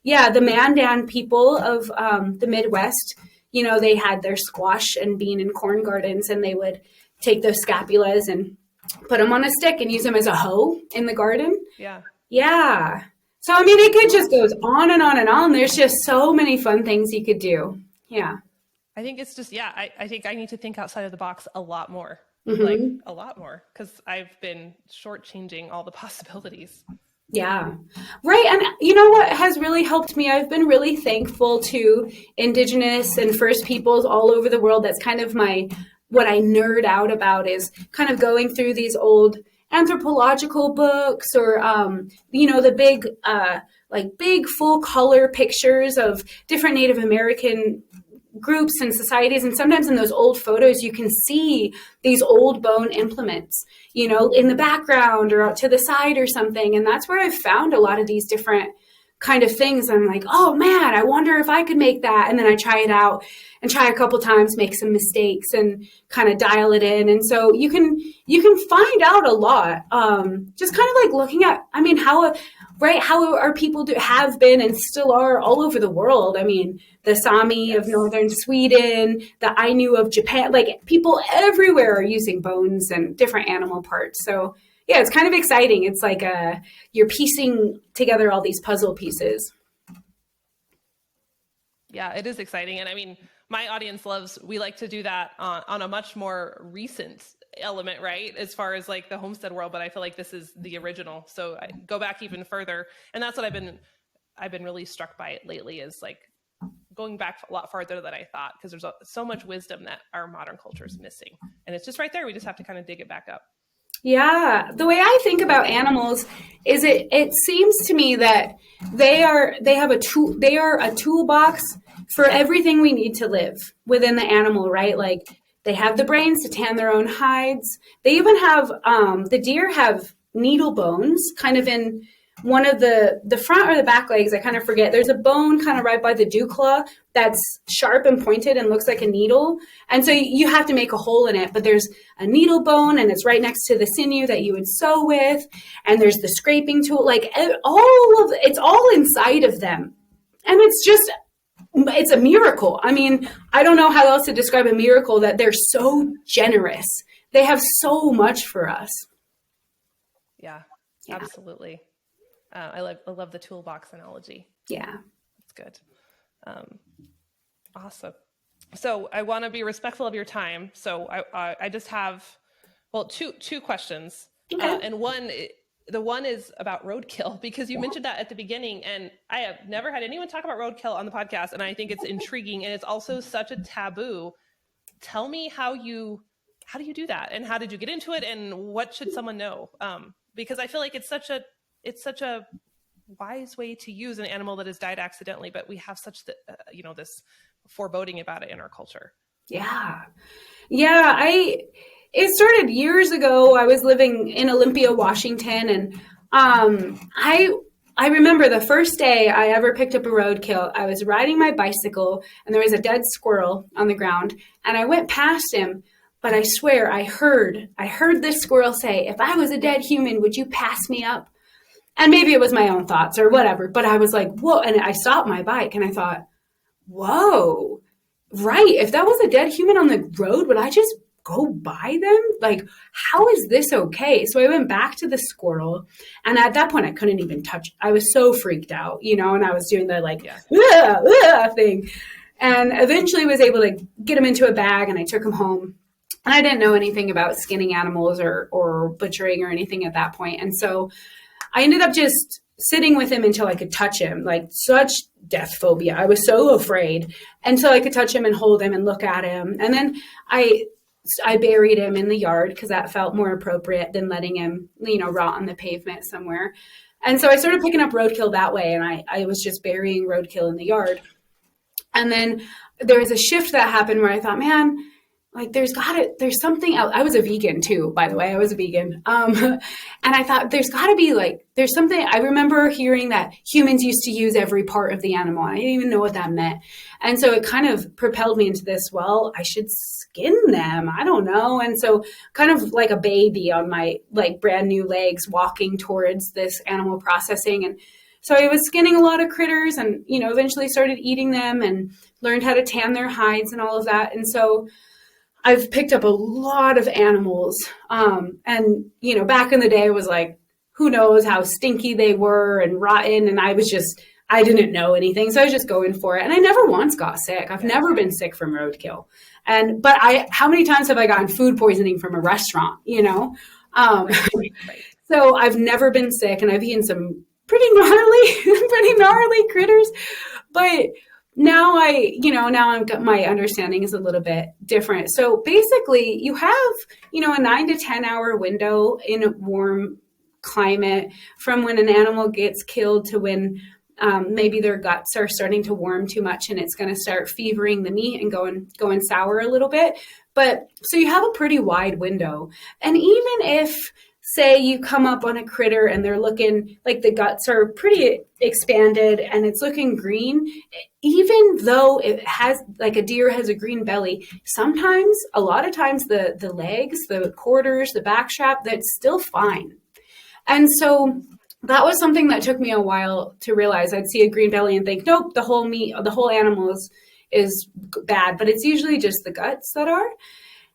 the Mandan people of the Midwest. They had their squash and bean and corn gardens, and they would take those scapulas and put them on a stick and use them as a hoe in the garden. Yeah. Yeah. So, it just goes on and on and on. There's just so many fun things you could do. Yeah. I think it's just, I think I need to think outside of the box a lot more, Mm-hmm. like a lot more, because I've been shortchanging all the possibilities. Yeah. Right. And you know what has really helped me? I've been really thankful to Indigenous and First Peoples all over the world. That's kind of what I nerd out about is kind of going through these old anthropological books or, the big full color pictures of different Native American groups and societies. And sometimes in those old photos, you can see these old bone implements, in the background or out to the side or something. And that's where I've found a lot of these different kind of things. I'm like, oh man, I wonder if I could make that. And then I try it out and try a couple times, make some mistakes and kind of dial it in. And so you can find out a lot. Just kind of like looking at, how our people have been and still are all over the world. The Sami of northern Sweden, the Ainu of Japan, like people everywhere are using bones and different animal parts. So yeah, it's kind of exciting. It's like you're piecing together all these puzzle pieces. Yeah, it is exciting. And my audience we like to do that on a much more recent element, right? As far as like the homestead world, but I feel like this is the original. So I go back even further. And that's what I've been really struck by it lately is like going back a lot farther than I thought, because there's so much wisdom that our modern culture is missing. And it's just right there. We just have to kind of dig it back up. Yeah, the way I think about animals is it seems to me that they are a toolbox for everything we need to live within the animal, right? Like they have the brains to tan their own hides. They even have the deer have needle bones kind of in one of the front or the back legs, I kind of forget. There's a bone kind of right by the dew claw that's sharp and pointed and looks like a needle. And so you have to make a hole in it, but there's a needle bone and it's right next to the sinew that you would sew with. And there's the scraping tool, like it's all inside of them. And it's a miracle. I mean, I don't know how else to describe a miracle that they're so generous. They have so much for us. Yeah, absolutely. I love the toolbox analogy. Yeah. That's good. Awesome. So I want to be respectful of your time. So I just have, two questions. Okay. And the one is about roadkill, because you mentioned that at the beginning, and I have never had anyone talk about roadkill on the podcast. And I think it's intriguing, and it's also such a taboo. Tell me how do you do that? And how did you get into it? And what should someone know? Because I feel like it's such a wise way to use an animal that has died accidentally, but we have such this foreboding about it in our culture. Yeah. It started years ago. I was living in Olympia, Washington, and I remember the first day I ever picked up a roadkill. I was riding my bicycle and there was a dead squirrel on the ground, and I went past him. But I swear I heard this squirrel say, "If I was a dead human, would you pass me up?" And maybe it was my own thoughts or whatever, but I was like, whoa. And I stopped my bike and I thought, whoa, right. If that was a dead human on the road, would I just go by them? Like, how is this okay? So I went back to the squirrel, and at that point I couldn't even touch it. I was so freaked out, and I was doing the thing, and eventually was able to get him into a bag, and I took him home. And I didn't know anything about skinning animals or butchering or anything at that point. And so I ended up just sitting with him until I could touch him, like such death phobia. I was so afraid until I could touch him and hold him and look at him. And then I buried him in the yard because that felt more appropriate than letting him, rot on the pavement somewhere. And so I started picking up roadkill that way. And I was just burying roadkill in the yard. And then there was a shift that happened where I thought, man, like there's something else. I was a vegan too, by the way. I was a vegan. And I thought there's something. I remember hearing that humans used to use every part of the animal. I didn't even know what that meant. And so it kind of propelled me into this, well, I should skin them. I don't know. And so kind of like a baby on my like brand new legs walking towards this animal processing. And so I was skinning a lot of critters and, eventually started eating them and learned how to tan their hides and all of that. And so I've picked up a lot of animals. And, back in the day, it was like, who knows how stinky they were and rotten. And I didn't know anything. So I was just going for it. And I never once got sick. I've never been sick from roadkill. But how many times have I gotten food poisoning from a restaurant, Right. So I've never been sick, and I've eaten some pretty gnarly critters. But now my understanding is a little bit different. So basically you have, a 9 to 10 hour window in a warm climate from when an animal gets killed to when maybe their guts are starting to warm too much and it's going to start fevering the meat and going sour a little bit. But so you have a pretty wide window. And even if, say, you come up on a critter and they're looking like the guts are pretty expanded and it's looking green, even though it has, like a deer has a green belly, a lot of times the legs, the quarters, the back strap, that's still fine. And so that was something that took me a while to realize. I'd see a green belly and think, nope, the whole animal is bad, but it's usually just the guts that are.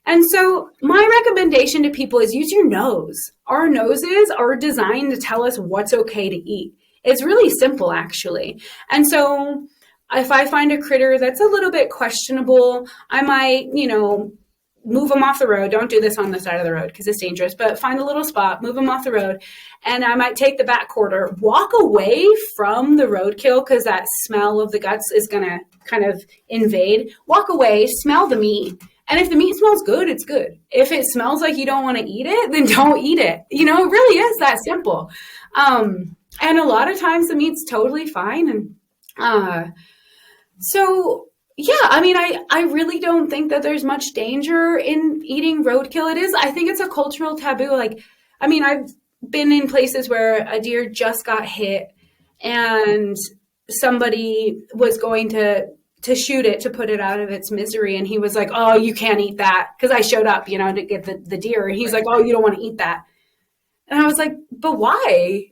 And so my recommendation to people is use your nose. Our noses are designed to tell us what's okay to eat. It's really simple, actually. And so if I find a critter that's a little bit questionable, I might, move them off the road. Don't do this on the side of the road because it's dangerous, but find a little spot, move them off the road. And I might take the back quarter, walk away from the roadkill because that smell of the guts is going to kind of invade. Walk away, smell the meat, And if the meat smells good, it's good. If it smells like you don't want to eat it, then don't eat it. It really is that simple. And a lot of times the meat's totally fine. And so, yeah, I mean, I really don't think that there's much danger in eating roadkill. I think it's a cultural taboo. Like, I mean, I've been in places where a deer just got hit and somebody was going to shoot it to put it out of its misery. And he was like, oh, you can't eat that. Because I showed up, to get the deer. And he's like, oh, you don't want to eat that. And I was like, but why?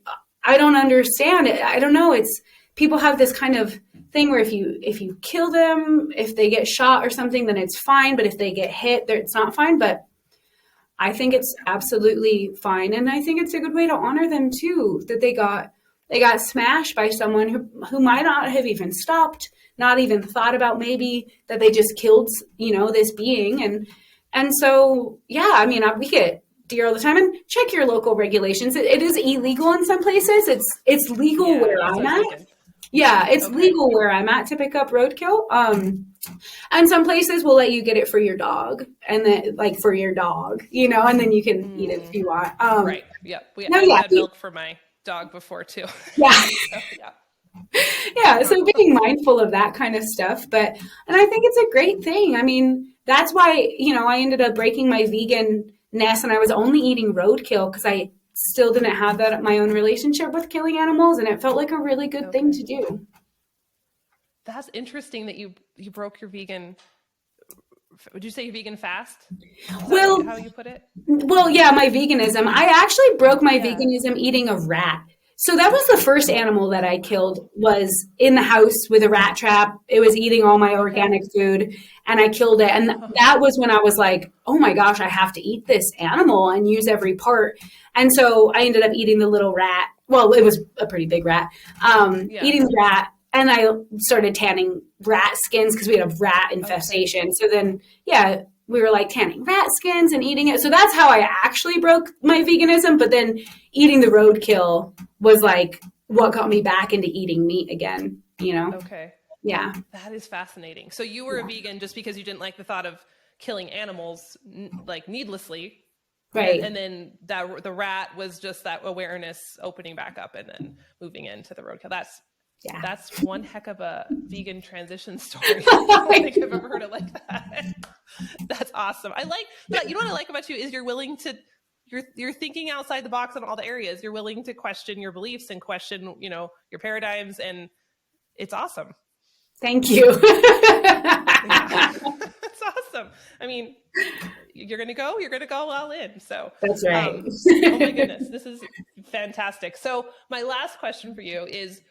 I don't understand it. I don't know. People have this kind of thing where if you kill them, if they get shot or something, then it's fine. But if they get hit, it's not fine. But I think it's absolutely fine. And I think it's a good way to honor them too, that they got smashed by someone who might not have even stopped, not even thought about maybe that they just killed, this being. And so, yeah, I mean, we get deer all the time. And check your local regulations. It is illegal in some places. It's legal where I'm at. Yeah, it's legal where I'm at to pick up roadkill. And some places will let you get it for your dog, and then and then you can eat it if you want. Right. Yeah. I had milk for my dog before too. Yeah. So, yeah. Yeah. So being mindful of that kind of stuff, and I think it's a great thing. I mean, that's why, I ended up breaking my veganness and I was only eating roadkill because I still didn't have my own relationship with killing animals, and it felt like a really good thing to do. That's interesting that you broke your vegan. Would you say vegan fast? Well, how you put it? Well, yeah, my veganism. I actually broke my veganism eating a rat. So that was the first animal that I killed, was in the house with a rat trap. It was eating all my organic food, and I killed it. And that was when I was like, oh my gosh, I have to eat this animal and use every part. And so I ended up eating the little rat. Well, it was a pretty big rat. Eating the rat. And I started tanning rat skins because we had a rat infestation. Okay. So then, we were like tanning rat skins and eating it. So that's how I actually broke my veganism. But then eating the roadkill was like what got me back into eating meat again, Okay. Yeah. That is fascinating. So you were a vegan just because you didn't like the thought of killing animals like needlessly. Right. And then the rat was just that awareness opening back up and then moving into the roadkill. That's one heck of a vegan transition story. I don't think I've ever heard it like that. That's awesome. I like that. You know what I like about you is you're thinking outside the box on all the areas. You're willing to question your beliefs and question, your paradigms, and it's awesome. Thank you. It's awesome. I mean, you're going to go all in. So that's right. Oh my goodness. This is fantastic. So my last question for you is,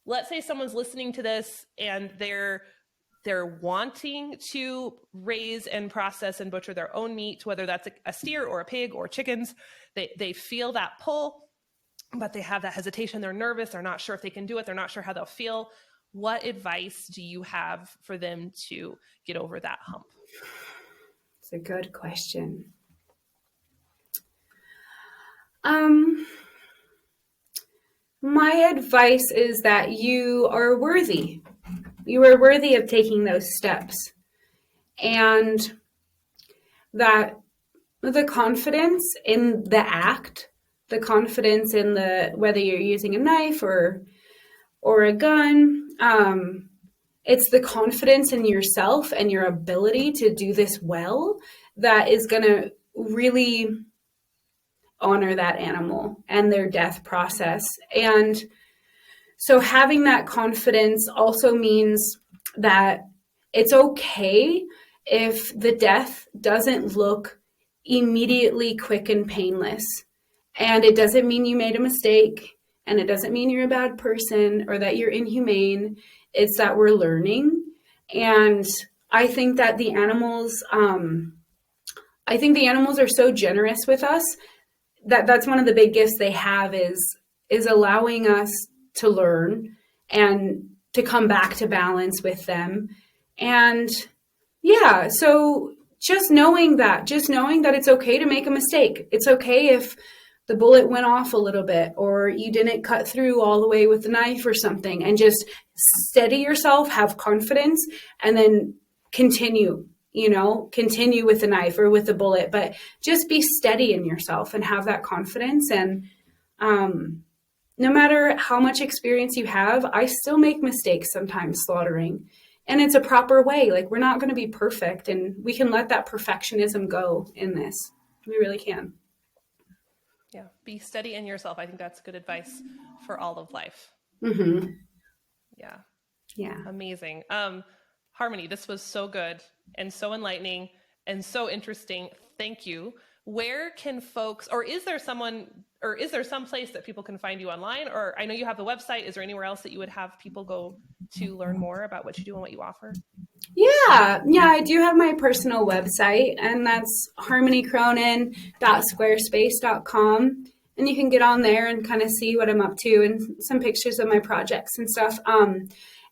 let's say someone's listening to this and they're wanting to raise and process and butcher their own meat, whether that's a steer or a pig or chickens. They feel that pull, but they have that hesitation. They're nervous. They're not sure if they can do it. They're not sure how they'll feel. What advice do you have for them to get over that hump? It's a good question. My advice is that you are worthy. You are worthy of taking those steps. And that the confidence in the act, the confidence in whether you're using a knife or a gun, it's the confidence in yourself and your ability to do this well that is going to really honor that animal and their death process. And so having that confidence also means that it's okay if the death doesn't look immediately quick and painless. And it doesn't mean you made a mistake, and it doesn't mean you're a bad person or that you're inhumane. It's that we're learning. And I think that the animals are so generous with us. That's one of the big gifts they have is allowing us to learn and to come back to balance with them. And so just knowing that it's okay to make a mistake. It's okay if the bullet went off a little bit or you didn't cut through all the way with the knife or something, and just steady yourself, have confidence, and then continue continue with the knife or with the bullet, but just be steady in yourself and have that confidence. And no matter how much experience you have, I still make mistakes sometimes slaughtering. And it's a proper way. Like, we're not going to be perfect, and we can let that perfectionism go in this. We really can. Yeah. Be steady in yourself. I think that's good advice for all of life. Mm-hmm. Yeah. Yeah. Amazing. Harmony, this was so good and so enlightening and so interesting. Thank you. Where can folks, or is there some place that people can find you online? Or I know you have the website. Is there anywhere else that you would have people go to learn more about what you do and what you offer? Yeah, I do have my personal website, and that's harmonycronin.squarespace.com. And you can get on there and kind of see what I'm up to and some pictures of my projects and stuff.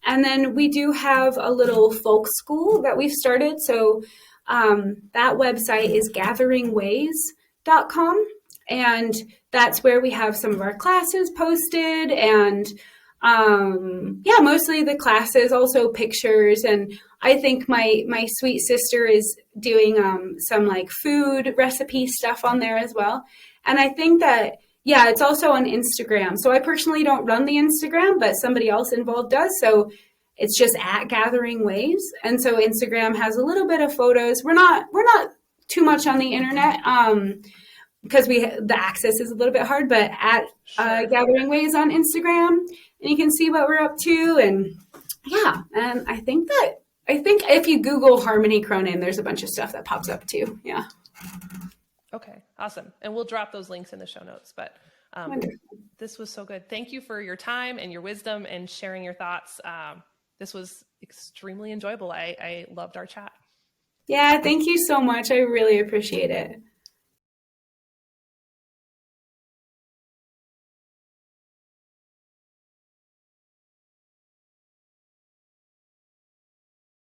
And then we do have a little folk school that we've started. So that website is gatheringways.com. And that's where we have some of our classes posted, and mostly the classes, also pictures. And I think my sweet sister is doing some like food recipe stuff on there as well. And I think that, it's also on Instagram. So I personally don't run the Instagram, but somebody else involved does. So it's just at Gathering Ways. And so Instagram has a little bit of photos. We're not too much on the internet because the access is a little bit hard, but at Gathering Ways on Instagram, and you can see what we're up to. And and I think if you Google Harmony Cronin, there's a bunch of stuff that pops up too. Yeah. Okay, awesome. And we'll drop those links in the show notes, but this was so good. Thank you for your time and your wisdom and sharing your thoughts. This was extremely enjoyable. I loved our chat. Yeah, thank you so much. I really appreciate it.